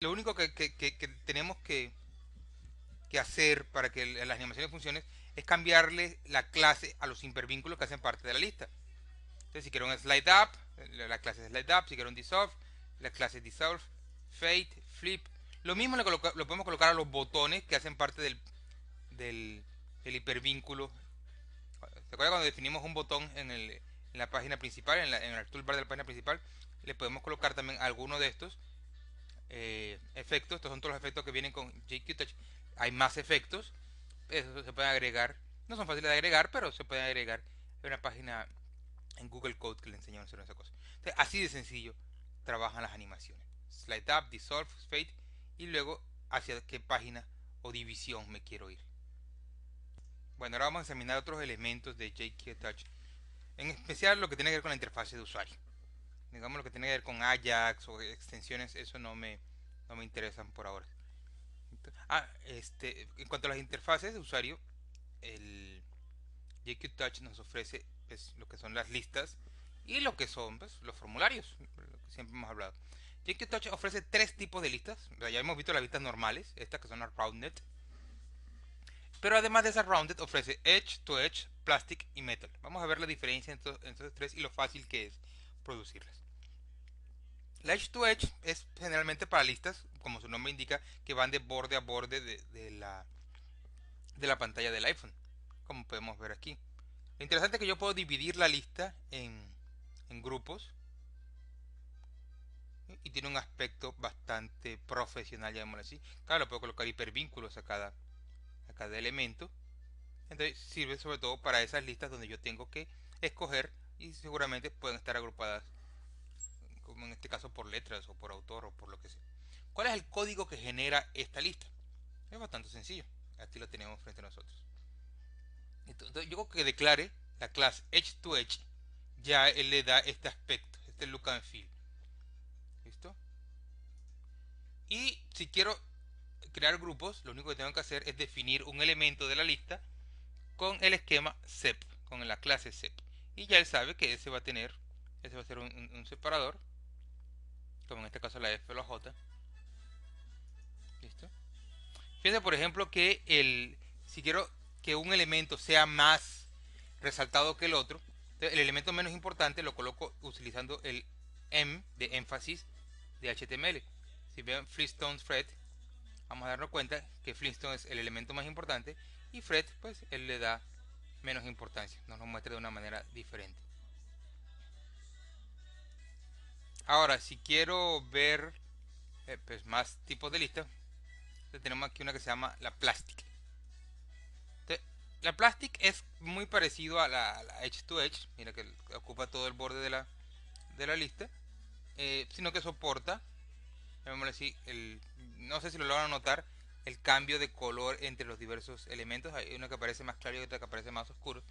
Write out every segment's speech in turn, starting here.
Lo único que tenemos que hacer para que las animaciones funcionen es cambiarle la clase a los hipervínculos que hacen parte de la lista. Entonces, si quiero un slide up, la clase es slide up. Si quiero un dissolve, la clase es dissolve. Fade, flip. Lo mismo lo podemos colocar a los botones que hacen parte del, del hipervínculo. ¿Se acuerdan cuando definimos un botón en la página principal, en el toolbar de la página principal? Le podemos colocar también alguno de estos efectos. Estos son todos los efectos que vienen con JQ Touch. Hay más efectos. Eso se pueden agregar. No son fáciles de agregar, pero se pueden agregar en una página en Google Code que le enseñan a hacer esa cosa. Entonces, así de sencillo trabajan las animaciones. Slide up, dissolve, fade y luego hacia qué página o división me quiero ir. Bueno, ahora vamos a examinar otros elementos de JK en especial lo que tiene que ver con la interfaz de usuario. Digamos lo que tiene que ver con Ajax o extensiones, eso no me interesan por ahora. En cuanto a las interfaces de usuario, el JQ Touch nos ofrece pues, lo que son las listas y lo que son pues, los formularios, lo que siempre hemos hablado. JQ Touch ofrece tres tipos de listas. Ya hemos visto las listas normales, estas que son las Rounded. Pero además de esas Rounded, ofrece Edge to Edge, Plastic y Metal. Vamos a ver la diferencia entre estos tres y lo fácil que es producirlas. La Edge to Edge es generalmente para listas, como su nombre indica, que van de borde a borde de la pantalla del iPhone, como podemos ver aquí. Lo interesante es que yo puedo dividir la lista en grupos y tiene un aspecto bastante profesional, llamémoslo así. Claro, le puedo colocar hipervínculos a cada elemento. Entonces sirve sobre todo para esas listas donde yo tengo que escoger y seguramente pueden estar agrupadas, como en este caso por letras o por autor o por lo que sea. ¿Cuál es el código que genera esta lista? Es bastante sencillo. Aquí lo tenemos frente a nosotros. Entonces, yo creo que declare la clase Edge to Edge, ya él le da este aspecto, este look and feel. ¿Listo? Y si quiero crear grupos, lo único que tengo que hacer es definir un elemento de la lista con el esquema SEP, con la clase SEP. Y ya él sabe que ese va a ser un separador, como en este caso la F o la J. ¿Listo? Fíjense, por ejemplo, que si quiero que un elemento sea más resaltado que el otro, el elemento menos importante lo coloco utilizando el M de énfasis de HTML. Si ven Flintstone Fred, vamos a darnos cuenta que Flintstone es el elemento más importante y Fred, pues él le da menos importancia, nos lo muestra de una manera diferente. Ahora, si quiero ver pues, más tipos de listas, tenemos aquí una que se llama la Plastic. Entonces, la Plastic es muy parecido a la Edge to Edge, mira que ocupa todo el borde de la lista, sino que soporta, así, no sé si lo logran notar, el cambio de color entre los diversos elementos. Hay uno que aparece más claro y otro que aparece más oscuro.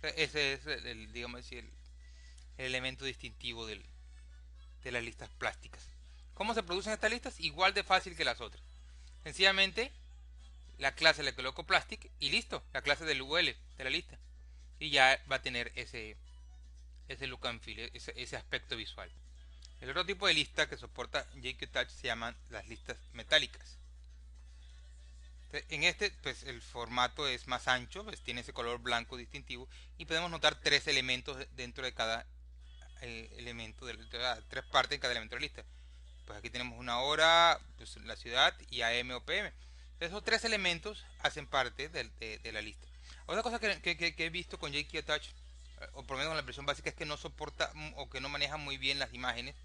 Ese es digamos así, el elemento distintivo de las listas plásticas. ¿Cómo se producen estas listas? Igual de fácil que las otras. Sencillamente, la clase le coloco plastic y listo, la clase del UL de la lista. Y ya va a tener ese look and feel, ese aspecto visual. El otro tipo de lista que soporta JQ Touch se llaman las listas metálicas. En este, pues el formato es más ancho, pues tiene ese color blanco distintivo y podemos notar tres elementos dentro de cada elemento, tres partes en cada elemento de la lista. Pues aquí tenemos una hora, pues la ciudad y AM o PM. Esos tres elementos hacen parte de la lista. Otra cosa que he visto con JQ Touch, o por lo menos en la versión básica, es que no soporta o que no maneja muy bien las imágenes.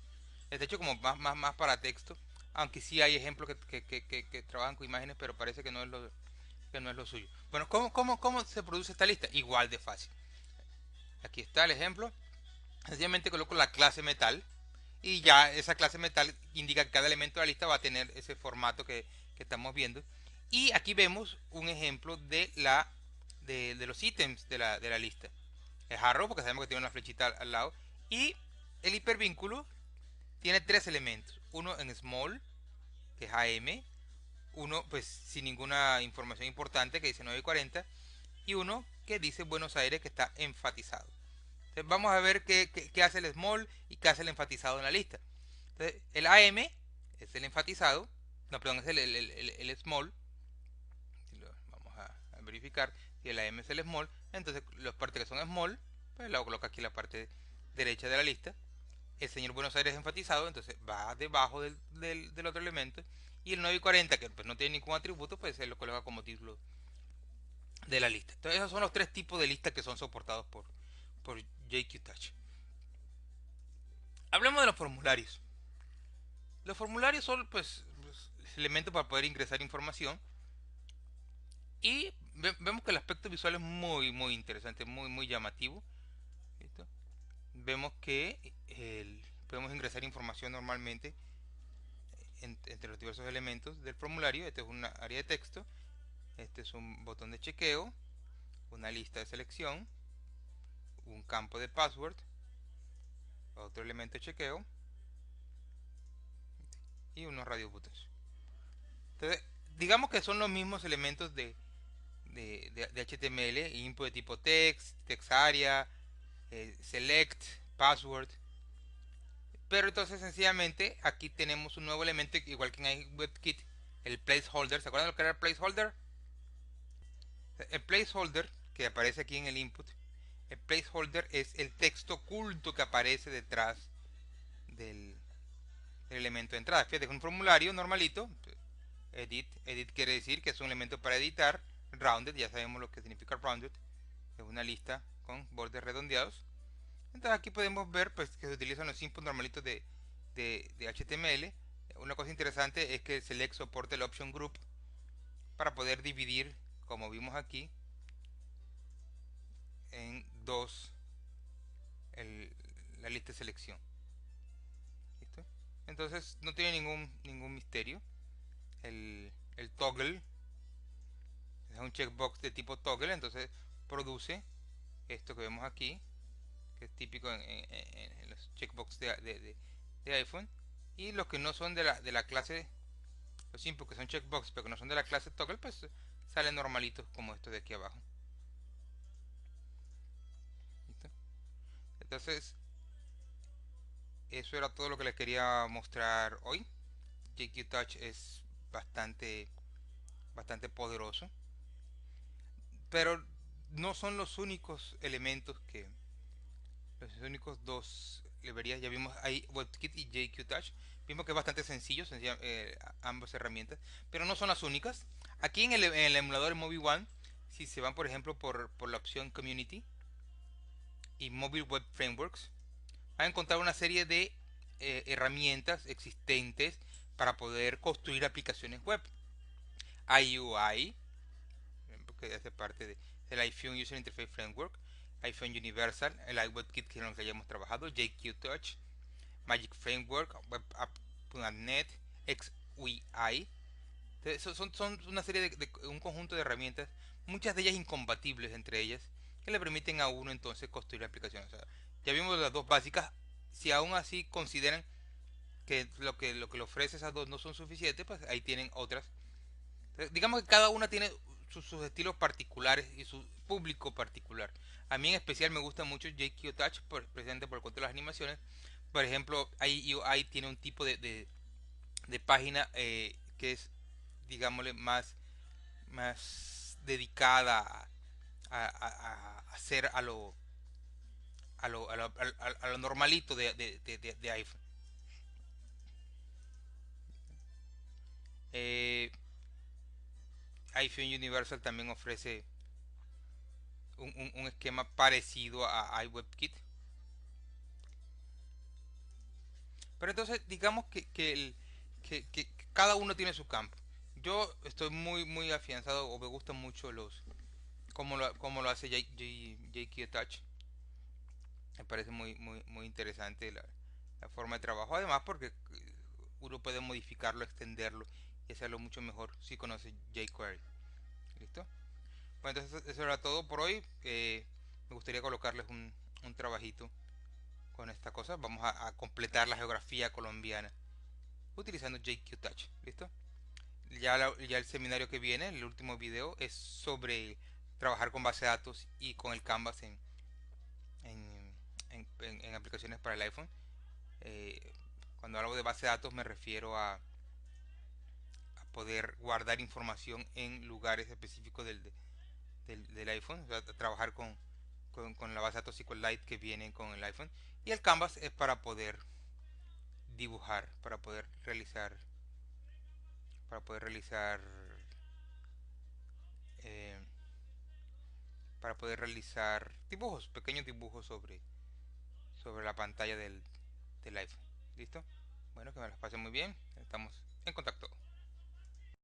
Está hecho como más para texto, aunque sí hay ejemplos que trabajan con imágenes, pero parece que no es lo suyo. Bueno, ¿cómo se produce esta lista? Igual de fácil. Aquí está el ejemplo. Sencillamente coloco la clase metal y ya esa clase metal indica que cada elemento de la lista va a tener ese formato que estamos viendo. Y aquí vemos un ejemplo de los ítems de la lista. El arrow, porque sabemos que tiene una flechita al lado. Y el hipervínculo tiene tres elementos. Uno en small, que es AM. Uno pues sin ninguna información importante, que dice 9:40. Y uno que dice Buenos Aires, que está enfatizado. Entonces vamos a ver qué hace el small y qué hace el enfatizado en la lista. Entonces, el AM es el enfatizado, no, perdón, es el small. Si lo vamos a verificar, si la M es el small, entonces las partes que son small, pues la coloca aquí en la parte derecha de la lista. El señor Buenos Aires enfatizado, entonces va debajo del otro elemento. Y el 9 y 40, que pues no tiene ningún atributo, pues se lo coloca como título de la lista. Entonces esos son los tres tipos de listas que son soportados por JQTouch. Hablemos de los formularios. Los formularios son pues elementos para poder ingresar información. Y vemos que el aspecto visual es muy interesante, muy llamativo. ¿Listo? Vemos que podemos ingresar información normalmente entre los diversos elementos del formulario. Este es una área de texto, este es un botón de chequeo, una lista de selección, un campo de password, otro elemento de chequeo y unos radiobuttons. Entonces, digamos que son los mismos elementos de HTML, input de tipo text, text area, select, password. Pero entonces sencillamente aquí tenemos un nuevo elemento igual que en WebKit, el placeholder. ¿Se acuerdan de lo que era el placeholder? El placeholder que aparece aquí en el input, el placeholder es el texto oculto que aparece detrás del, del elemento de entrada. Fíjate, es un formulario normalito. Edit quiere decir que es un elemento para editar. Rounded, ya sabemos lo que significa rounded. Es una lista con bordes redondeados. Entonces aquí podemos ver pues, que se utilizan los inputs normalitos de HTML. Una cosa interesante es que el select soporta el option group para poder dividir, como vimos aquí, en dos la lista de selección. ¿Listo? Entonces no tiene ningún misterio. El toggle es un checkbox de tipo toggle, entonces produce esto que vemos aquí, que es típico en los checkbox de iPhone. Y los que no son de la clase, los inputs que son checkbox pero que no son de la clase toggle, pues salen normalitos como estos de aquí abajo. ¿Listo? Entonces eso era todo lo que les quería mostrar hoy. JQTouch es bastante poderoso, pero no son los únicos elementos los únicos dos librerías. Ya vimos ahí WebKit y JQTouch. Vimos que es bastante sencillo, ambas herramientas, pero no son las únicas. Aquí en el emulador Movie One, si se van por ejemplo por la opción Community y Mobile Web Frameworks, van a encontrar una serie de herramientas existentes para poder construir aplicaciones web. IUI, que hace parte del iPhone User Interface Framework, iPhone Universal, el iWebKit que es lo que hayamos trabajado, JQTouch, Magic Framework, WebApp.net, XUI. Son una serie un conjunto de herramientas, muchas de ellas incompatibles entre ellas, que le permiten a uno entonces construir aplicaciones. O sea, ya vimos las dos básicas. Si aún así consideran que lo que le ofrece esas dos no son suficientes, pues ahí tienen otras. Entonces, digamos que cada una tiene sus estilos particulares y su público particular. A mí en especial me gusta mucho JQTouch, precisamente por el control de las animaciones. Por ejemplo, IUI tiene un tipo de página que es, digámosle, más dedicada a hacer a lo normalito de iPhone. Eh, iPhone Universal también ofrece un esquema parecido a iWebKit. Pero entonces digamos que cada uno tiene su campo. Yo estoy muy afianzado o me gustan mucho cómo lo hace JQ Touch. Me parece muy interesante la forma de trabajo. Además porque uno puede modificarlo, extenderlo y hacerlo mucho mejor si conoce jQuery. ¿Listo? Bueno, entonces eso era todo por hoy. Me gustaría colocarles un trabajito con esta cosa. Vamos a completar la geografía colombiana utilizando JQTouch. ¿Listo? Ya el seminario que viene, el último video, es sobre trabajar con base de datos y con el Canvas en, en aplicaciones para el iPhone. Eh, Cuando hablo de base de datos me refiero a poder guardar información en lugares específicos del iPhone, o sea, trabajar con la base de datos SQLite que viene con el iPhone. Y el Canvas es para poder dibujar, para poder realizar eh, para poder realizar dibujos, pequeños dibujos sobre la pantalla del iPhone. ¿Listo? Bueno, que me las pasen muy bien. Estamos en contacto.